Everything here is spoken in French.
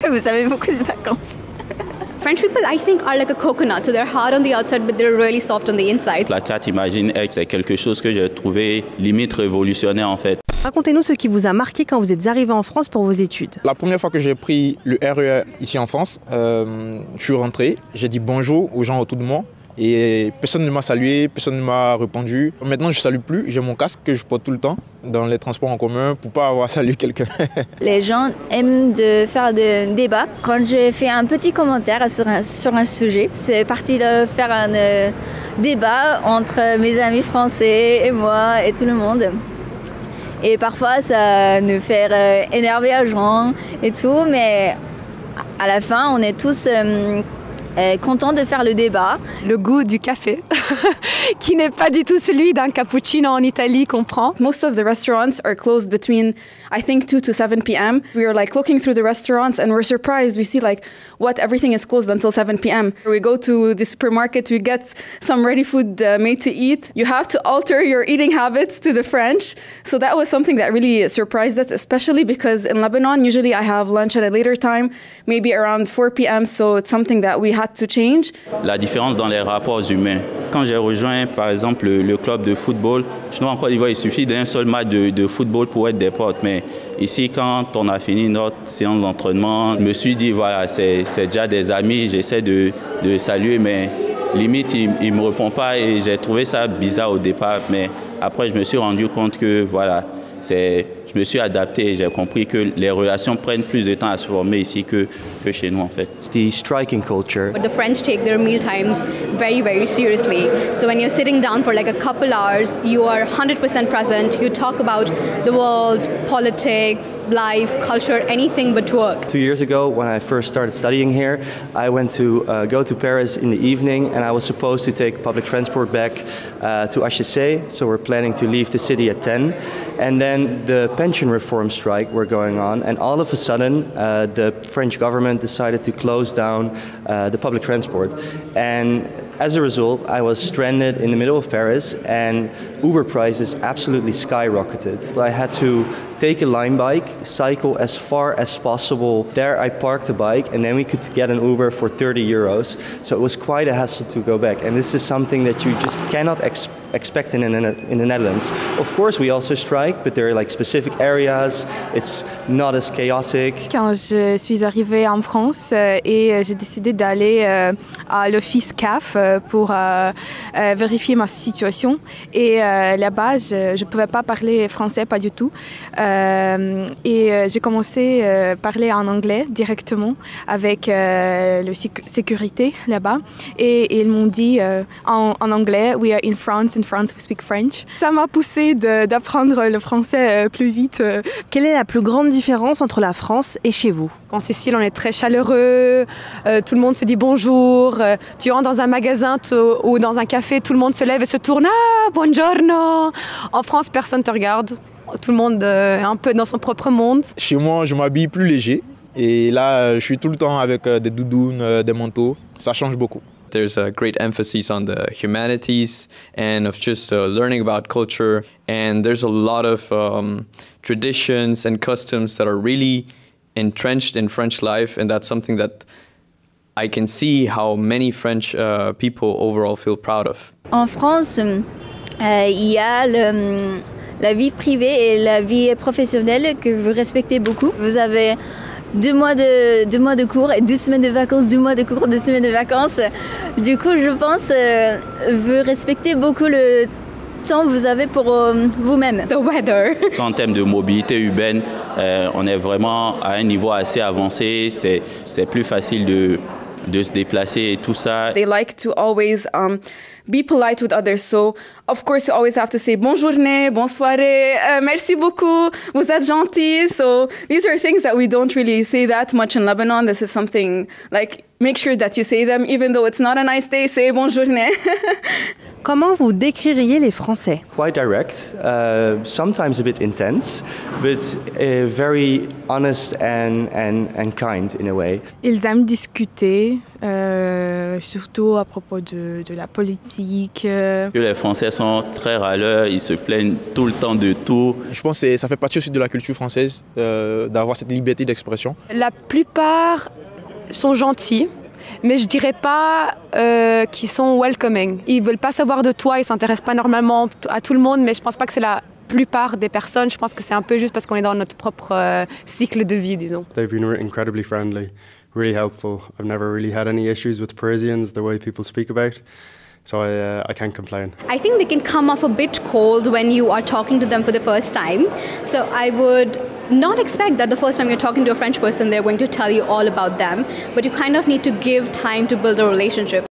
Vous avez beaucoup de vacances. French people, I think, are like a coconut. So they're hard on the outside, but they're really soft on the inside. La chat Imagine X, c'est quelque chose que j'ai trouvé limite révolutionnaire en fait. Racontez-nous ce qui vous a marqué quand vous êtes arrivé en France pour vos études. La première fois que j'ai pris le RER ici en France, je suis rentré, j'ai dit bonjour aux gens autour de moi et personne ne m'a salué, personne ne m'a répondu. Maintenant, je ne salue plus, j'ai mon casque que je porte tout le temps dans les transports en commun pour ne pas avoir salué quelqu'un. Les gens aiment de faire des débats. Quand j'ai fait un petit commentaire sur un sujet, c'est parti de faire un débat entre mes amis français et moi et tout le monde. Et parfois, ça nous fait énerver à gens et tout, mais à la fin, on est tous contents de faire le débat. Le goût du café, qui n'est pas du tout celui d'un cappuccino en Italie qu'on prend. Most of the restaurants are closed between, I think, 2 to 7 p.m. We are like looking through the restaurants and we're surprised. We see like, what, everything is closed until 7 p.m. We go to the supermarket, we get some ready food made to eat. You have to alter your eating habits to the French. So that was something that really surprised us, especially because in Lebanon, usually I have lunch at a later time, maybe around 4 p.m. So it's something that we had to change. La différence dans les rapports humains. Quand j'ai rejoint par exemple le club de football, chez nous en Côte d'Ivoire, il suffit d'un seul match de football pour être des potes. Mais ici, quand on a fini notre séance d'entraînement, je me suis dit, voilà, c'est déjà des amis, j'essaie de saluer, mais limite, il ne me répond pas et j'ai trouvé ça bizarre au départ. Mais après, je me suis rendu compte que, voilà, je me suis adapté et j'ai compris que les relations prennent plus de temps à se former ici que chez nous en fait. It's the striking culture. But the French take their meal times very, very seriously. So when you're sitting down for like a couple hours, you are 100% present. You talk about the world, politics, life, culture, anything but work. 2 years ago, when I first started studying here, I went to go to Paris in the evening, and I was supposed to take public transport back to HEC. So we're planning to leave the city at 10. And then the pension reform strike were going on, and all of a sudden the French government decided to close down the public transport. And as a result, I was stranded in the middle of Paris, and Uber prices absolutely skyrocketed. I had to take a line bike, cycle as far as possible. There I parked the bike, and then we could get an Uber for 30 euros. So it was quite a hassle to go back. And this is something that you just cannot expect in the Netherlands. Of course, we also strike, but there are like specific areas. It's not as chaotic. Quand je suis arrivée en France et j'ai décidé d'aller à l'office CAF pour vérifier ma situation. Et là-bas, je ne pouvais pas parler français, pas du tout. Et j'ai commencé à parler en anglais directement avec le sécurité là-bas. Et ils m'ont dit en anglais, we are in France we speak French. Ça m'a poussé d'apprendre le français plus vite. Quelle est la plus grande différence entre la France et chez vous? En Sicile, on est très chaleureux, tout le monde se dit bonjour. Tu entres dans un magasin ou dans un café, tout le monde se lève et se tourne. Ah, buongiorno! En France, personne ne te regarde. Tout le monde est un peu dans son propre monde. Chez moi, je m'habille plus léger. Et là, je suis tout le temps avec des doudounes, des manteaux. Ça change beaucoup. There's a great emphasis on the humanities and of just learning about culture. And there's a lot of traditions and customs that are really entrenched in French life. And that's something that I can see how many French people overall feel proud of. En France, il y a la vie privée et la vie professionnelle que vous respectez beaucoup. Vous avez 2 mois de cours et 2 semaines de vacances, 2 mois de cours, 2 semaines de vacances. Du coup, je pense vous respectez beaucoup le temps que vous avez pour vous-même. The weather. En termes de mobilité urbaine, on est vraiment à un niveau assez avancé. C'est plus facile de se déplacer et tout ça. They like to always be polite with others. So, of course, you always have to say bonne journée, bonne soirée, merci beaucoup, vous êtes gentil. So, these are things that we don't really say that much in Lebanon. This is something like make sure that you say them, even though it's not a nice day, say bonne journée. Comment vous décririez les Français? Quite direct, sometimes a bit intense, but very honest and kind in a way. Ils aiment discuter, surtout à propos de la politique. Les Français sont très râleurs, ils se plaignent tout le temps de tout. Je pense que ça fait partie aussi de la culture française d'avoir cette liberté d'expression. La plupart sont gentils. Mais je dirais pas qu'ils sont welcoming. Ils veulent pas savoir de toi, ils s'intéressent pas normalement à tout le monde, mais je pense pas que c'est la plupart des personnes. Je pense que c'est un peu juste parce qu'on est dans notre propre cycle de vie, disons. They've been incredibly friendly, really helpful. I've never really had any issues with Parisians, the way people speak about. So I can't complain. I think they can come off a bit cold when you are talking to them for the first time. So I would not expect that the first time you're talking to a French person, they're going to tell you all about them. But you kind of need to give time to build a relationship.